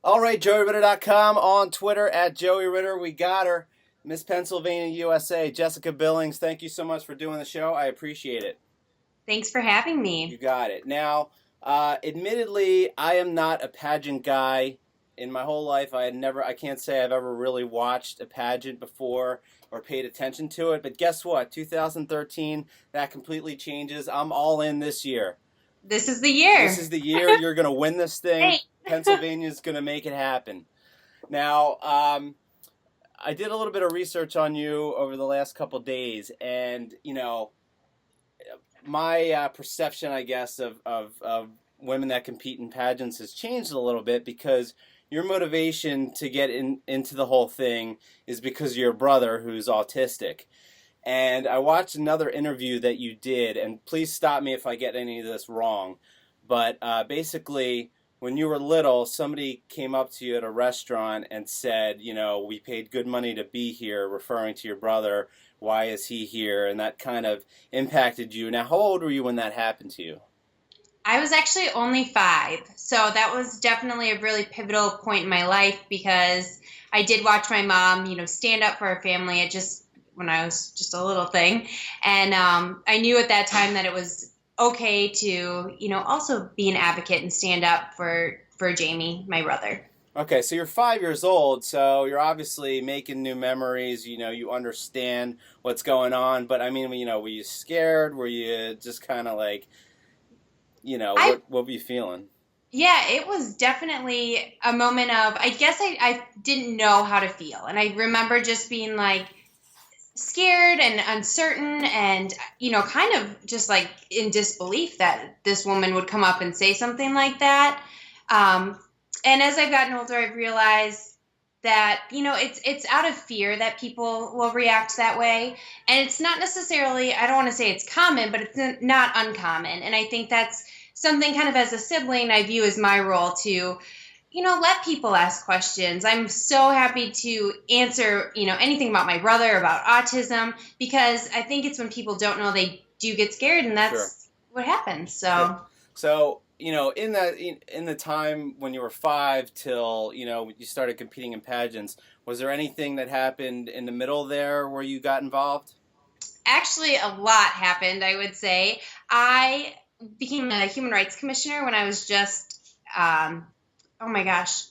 All right, JoeyRitter.com, on Twitter at Joey Ritter. We got her, Miss Pennsylvania, USA, Jessica Billings. Thank you so much for doing the show. I appreciate it. Thanks for having You me. got it. Now, admittedly, I am not a pageant guy. In my whole life, I can't say I've ever really watched a pageant before or paid attention to it. But guess what? 2013, that completely changes. I'm all in this year. This is the This year. is the year you're going to win this thing. Hey. Pennsylvania's going to make it happen. Now, I did a little bit of research on you over the last couple days, and my perception, I guess, of women that compete in pageants has changed a little bit because your motivation to get into the whole thing is because of your brother who's autistic. And I watched another interview that you did, and please stop me if I get any of this wrong, but basically, when you were little, somebody came up to you at a restaurant and said, we paid good money to be here, referring to your brother. Why is he here? And that kind of impacted you. Now, how old were you when that happened to you? I was actually only 5, so that was definitely a really pivotal point in my life because I did watch my mom, stand up for her family when I was just a little thing, and I knew at that time that it was okay to, also be an advocate and stand up for Jamie, my brother. Okay, so you're 5 years old, so you're obviously making new memories. You understand what's going on. But I mean, were you scared? Were you just kind of like, I what were you feeling? Yeah, it was definitely a moment of, I guess I didn't know how to feel. And I remember just being like scared and uncertain and, kind of just like in disbelief that this woman would come up and say something like that. Um, and as I've gotten older, I've realized that, it's out of fear that people will react that way. And it's not necessarily, I don't want to say it's common, but it's not uncommon. And I think that's something kind of as a sibling I view as my role to, let people ask questions. I'm so happy to answer, anything about my brother, about autism, because I think it's when people don't know they do get scared, and Sure. that's what happens. Sure. So So, in the time when you were 5 till, you started competing in pageants, was there anything that happened in the middle there where you got involved? actually, a lot happened, I would say. I became a human rights commissioner when I was just, oh my gosh,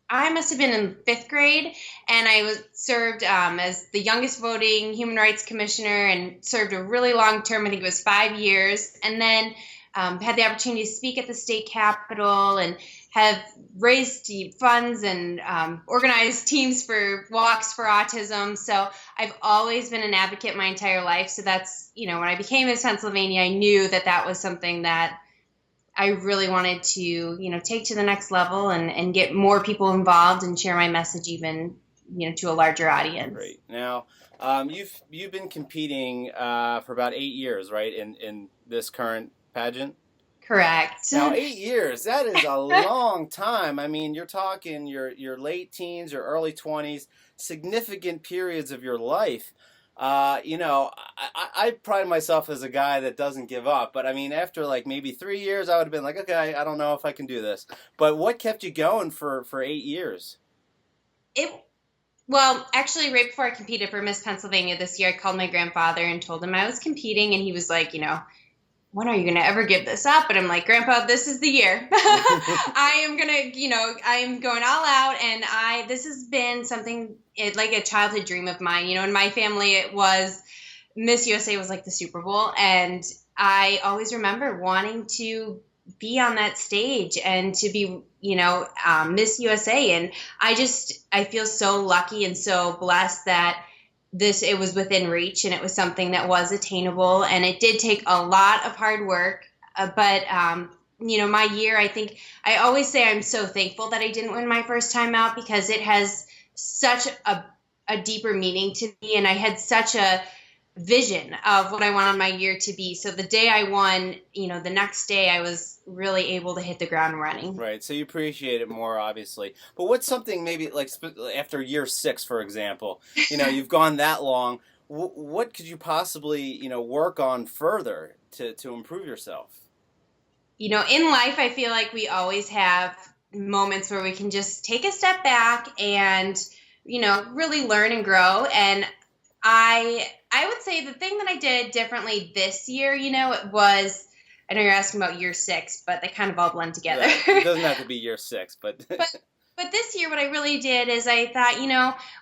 I must have been in 5th grade, and I was served as the youngest voting human rights commissioner and served a really long term. I think it was 5 years, and then had the opportunity to speak at the state capitol and have raised funds and organized teams for walks for autism. So I've always been an advocate my entire life. So that's, when I became Miss Pennsylvania, I knew that that was something that I really wanted to, take to the next level and get more people involved and share my message even, to a larger audience. Great. Now, you've been competing for about 8 years, right? In this current pageant. Correct. Now, 8 years, that is a long time. I mean, you're talking your late teens, your early 20s, significant periods of your life. I pride myself as a guy that doesn't give up. But I mean, after like maybe 3 years, I would have been like, okay, I don't know if I can do this. But what kept you going for 8 years? It Well, actually, right before I competed for Miss Pennsylvania this year, I called my grandfather and told him I was competing, and he was like, when are you going to ever give this up? And I'm like, Grandpa, this is the year. I am going to, I am going all out. And this has been something like a childhood dream of mine. In my family, it was Miss USA was like the Super Bowl. And I always remember wanting to be on that stage and to be, Miss USA. And I feel so lucky and so blessed that it was within reach and it was something that was attainable, and it did take a lot of hard work, but my year, I think I always say I'm so thankful that I didn't win my first time out because it has such a deeper meaning to me, and I had such a vision of what I wanted my year to be. So the day I won, the next day I was really able to hit the ground running. Right, so you appreciate it more, obviously. But what's something maybe like after year 6, for example, you've gone that long. What could you possibly, work on further to improve yourself? In life, I feel like we always have moments where we can just take a step back and, really learn and grow. And I would say the thing that I did differently this year, it was, I know you're asking about year 6, but they kind of all blend together. It doesn't have to be year 6, but But this year, what I really did is I thought,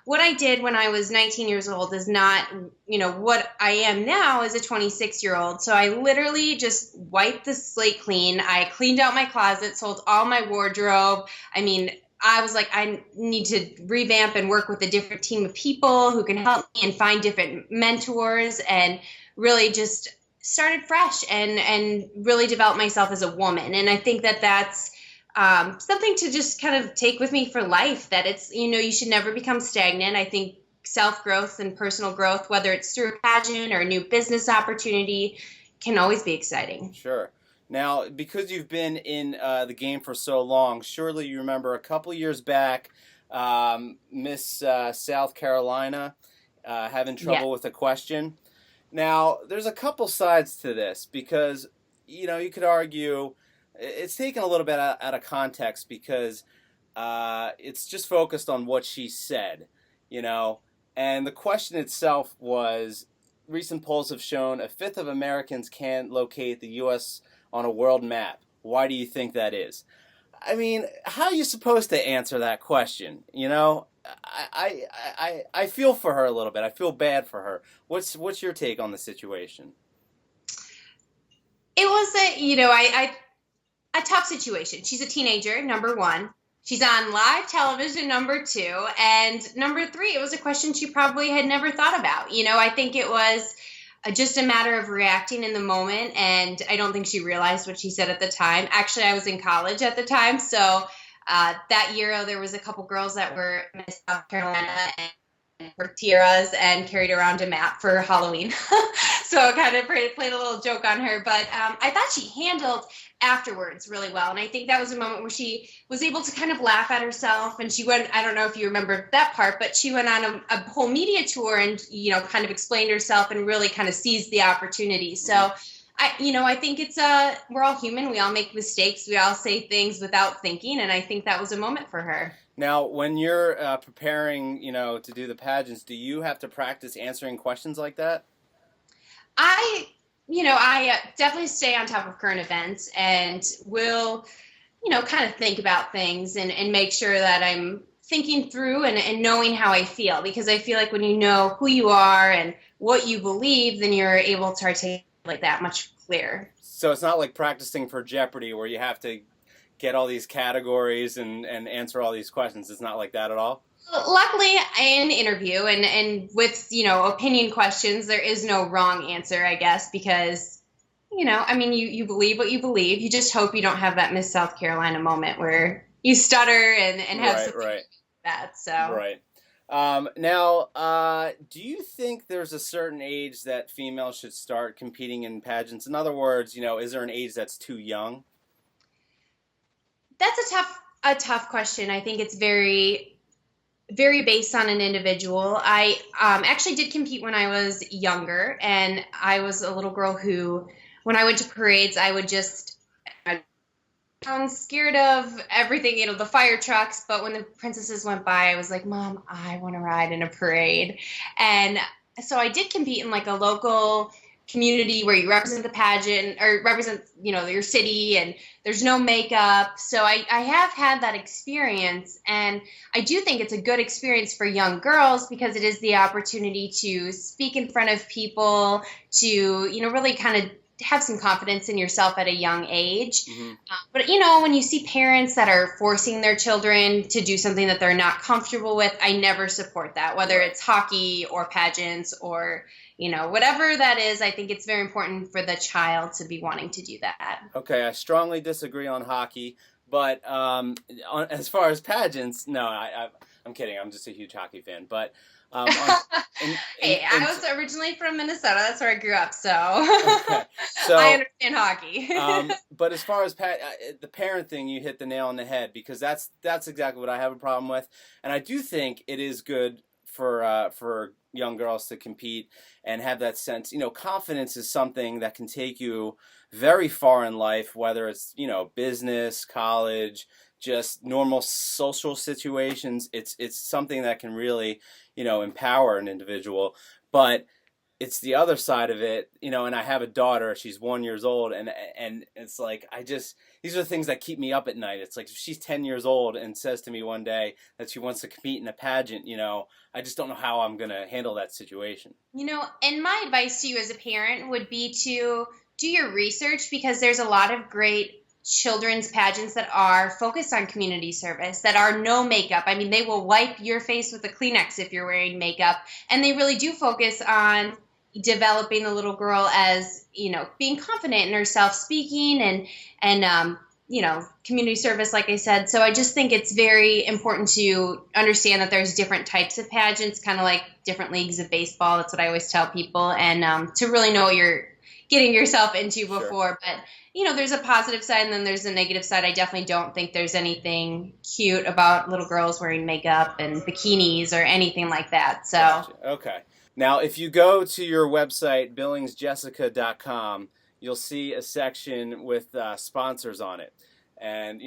what I did when I was 19 years old is not, what I am now as a 26-year-old. So I literally just wiped the slate clean. I cleaned out my closet, sold all my wardrobe. I mean, I was like, I need to revamp and work with a different team of people who can help me and find different mentors, and really just started fresh and really develop myself as a woman. And I think that that's something to just kind of take with me for life, that it's, you should never become stagnant. I think self-growth and personal growth, whether it's through a pageant or a new business opportunity, can always be exciting. Sure. Now, because you've been in the game for so long, surely you remember a couple years back, Miss South Carolina having trouble with a question. Now, there's a couple sides to this, because, you could argue it's taken a little bit out of context, because it's just focused on what she said, and the question itself was, recent polls have shown a fifth of Americans can't locate the U.S. on a world map. Why do you think that is? I mean, how are you supposed to answer that question? I feel for her a little bit. I feel bad for her. What's your take on the situation? It was a tough situation. She's a teenager, number one. She's on live television, number two. And number three, it was a question she probably had never thought about. I think it was just a matter of reacting in the moment. And I don't think she realized what she said at the time. Actually, I was in college at the time. So that year, there was a couple girls that were Miss South Carolina and were tiaras and carried around a map for Halloween. So I kind of played a little joke on her. But I thought she handled afterwards really well. And I think that was a moment where she was able to kind of laugh at herself. And she went, I don't know if you remember that part, but she went on a whole media tour and, kind of explained herself and really kind of seized the opportunity. So I think it's we're all human. We all make mistakes. We all say things without thinking. And I think that was a moment for her. Now, when you're preparing, to do the pageants, do you have to practice answering questions like that? I definitely stay on top of current events and will, kind of think about things and make sure that I'm thinking through and knowing how I feel, because I feel like when you know who you are and what you believe, then you're able to articulate that much clearer. So it's not like practicing for Jeopardy where you have to get all these categories and answer all these questions. It's not like that at all? Luckily, in interview and with, opinion questions, there is no wrong answer, I guess, because, you believe what you believe. You just hope you don't have that Miss South Carolina moment where you stutter and have something like that. So. Right. Now, do you think there's a certain age that females should start competing in pageants? In other words, is there an age that's too young? That's a tough question. I think it's very based on an individual. I actually did compete when I was younger, and I was a little girl who, when I went to parades, I would just, I'm scared of everything, the fire trucks. But when the princesses went by, I was like, Mom, I want to ride in a parade. And so I did compete in like a local community where you represent the pageant or represent, your city, and there's no makeup. So I have had that experience, and I do think it's a good experience for young girls because it is the opportunity to speak in front of people, to, really kind of have some confidence in yourself at a young age. Mm-hmm. But, when you see parents that are forcing their children to do something that they're not comfortable with, I never support that, whether it's hockey or pageants or, whatever that is. I think it's very important for the child to be wanting to do that. Okay, I strongly disagree on hockey, but as far as pageants, no, I'm kidding. I'm just a huge hockey fan. But I was originally from Minnesota. That's where I grew up, so, okay. So I understand hockey. But as far as the parent thing, you hit the nail on the head, because that's exactly what I have a problem with, and I do think it is good for young girls to compete and have that sense. Confidence is something that can take you very far in life, whether it's business, college, just normal social situations. It's something that can really, empower an individual. But it's the other side of it, and I have a daughter, she's 1 year old, and it's like, these are the things that keep me up at night. It's like, if she's 10 years old and says to me one day that she wants to compete in a pageant, I just don't know how I'm going to handle that situation. And my advice to you as a parent would be to do your research, because there's a lot of great children's pageants that are focused on community service, that are no makeup. I mean, they will wipe your face with a Kleenex if you're wearing makeup, and they really do focus on developing the little girl as, being confident in herself, speaking and community service, like I said. So I just think it's very important to understand that there's different types of pageants, kind of like different leagues of baseball. That's what I always tell people, and to really know what you're getting yourself into before. Sure. But there's a positive side and then there's a negative side. I definitely don't think there's anything cute about little girls wearing makeup and bikinis or anything like that. So Gotcha. Okay. Now, if you go to your website, billingsjessica.com, you'll see a section with sponsors on it. And,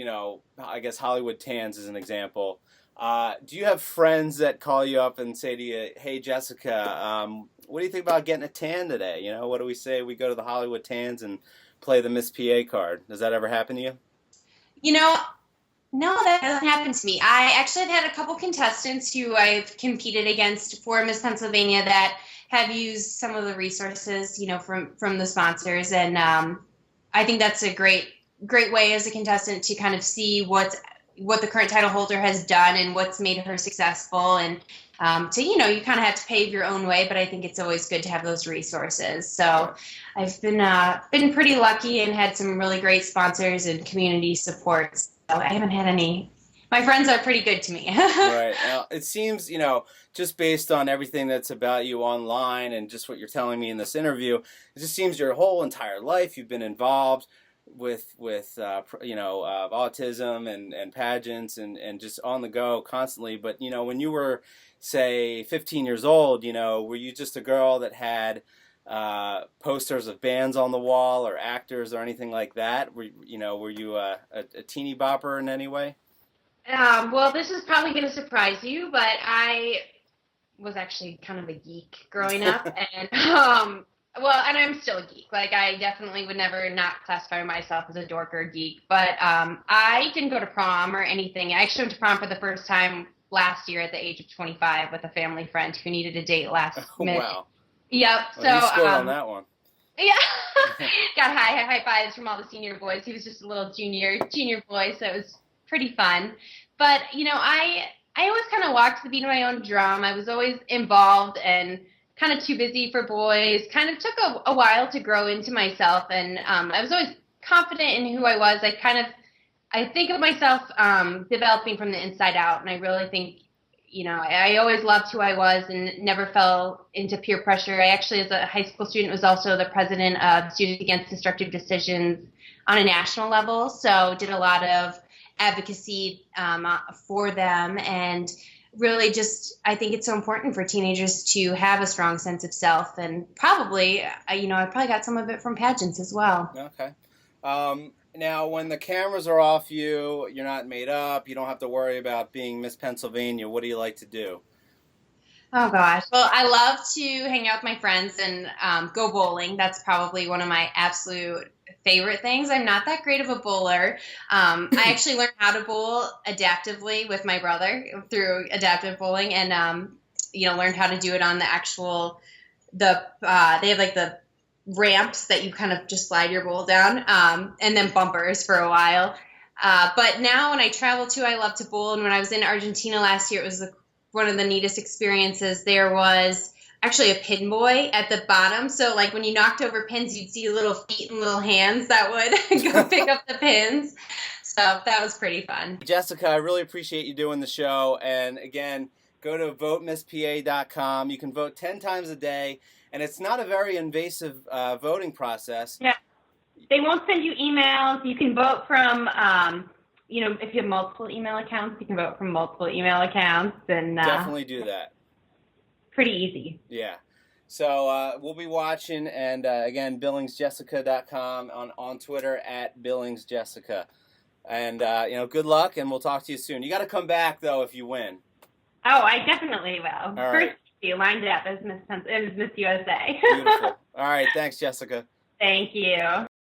I guess Hollywood Tans is an example. Do you have friends that call you up and say to you, hey, Jessica, what do you think about getting a tan today? What do we say? We go to the Hollywood Tans and play the Miss PA card. Does that ever happen to you? No, that doesn't happen to me. I actually have had a couple contestants who I've competed against for Miss Pennsylvania that have used some of the resources, from the sponsors. And I think that's a great way as a contestant to kind of see what the current title holder has done and what's made her successful. And you kind of have to pave your own way, but I think it's always good to have those resources. So I've been pretty lucky and had some really great sponsors and community support. So I haven't had any. My friends are pretty good to me. Right. Now, it seems, just based on everything that's about you online and just what you're telling me in this interview, it just seems your whole entire life you've been involved with autism and pageants and just on the go constantly. But, when you were, say, 15 years old, were you just a girl that had posters of bands on the wall or actors or anything like that? Were you a teeny bopper in any way? Well, this is probably going to surprise you, but I was actually kind of a geek growing up, and and I'm still a geek. Like, I definitely would never not classify myself as a dork or a geek, but I didn't go to prom or anything. I actually went to prom for the first time last year at the age of 25 with a family friend who needed a date last minute. Wow. Yep. Well, you scored on that one. Yeah. Got high fives from all the senior boys. He was just a little junior boy, so it was pretty fun. But, I always kind of walked the beat of my own drum. I was always involved and kind of too busy for boys. Kind of took a while to grow into myself, and I was always confident in who I was. I think of myself developing from the inside out, and I really think, I always loved who I was and never fell into peer pressure. I actually, as a high school student, was also the president of Students Against Destructive Decisions on a national level, so did a lot of advocacy for them, and really just, I think it's so important for teenagers to have a strong sense of self, and probably, I probably got some of it from pageants as well. Okay. Now, when the cameras are off you, you're not made up, you don't have to worry about being Miss Pennsylvania, what do you like to do? Oh, gosh. Well, I love to hang out with my friends and go bowling. That's probably one of my absolute favorite things. I'm not that great of a bowler. I actually learned how to bowl adaptively with my brother through adaptive bowling, and learned how to do it on the actual they have like the ramps that you kind of just slide your bowl down, and then bumpers for a while. But now when I travel too, I love to bowl. And when I was in Argentina last year, it was one of the neatest experiences. There was actually a pin boy at the bottom. So like when you knocked over pins, you'd see little feet and little hands that would go pick up the pins. So that was pretty fun. Jessica, I really appreciate you doing the show. And again, go to votemisspa.com. You can vote 10 times a day. And it's not a very invasive voting process. Yeah. They won't send you emails. You can vote from, if you have multiple email accounts, you can vote from multiple email accounts. And definitely do that. Pretty easy. Yeah. So we'll be watching. And again, billingsjessica.com on Twitter @billingsjessica. And good luck, and we'll talk to you soon. You got to come back though if you win. Oh, I definitely will. All right. First, you lined up as Miss USA. Beautiful. All right, thanks, Jessica. Thank you.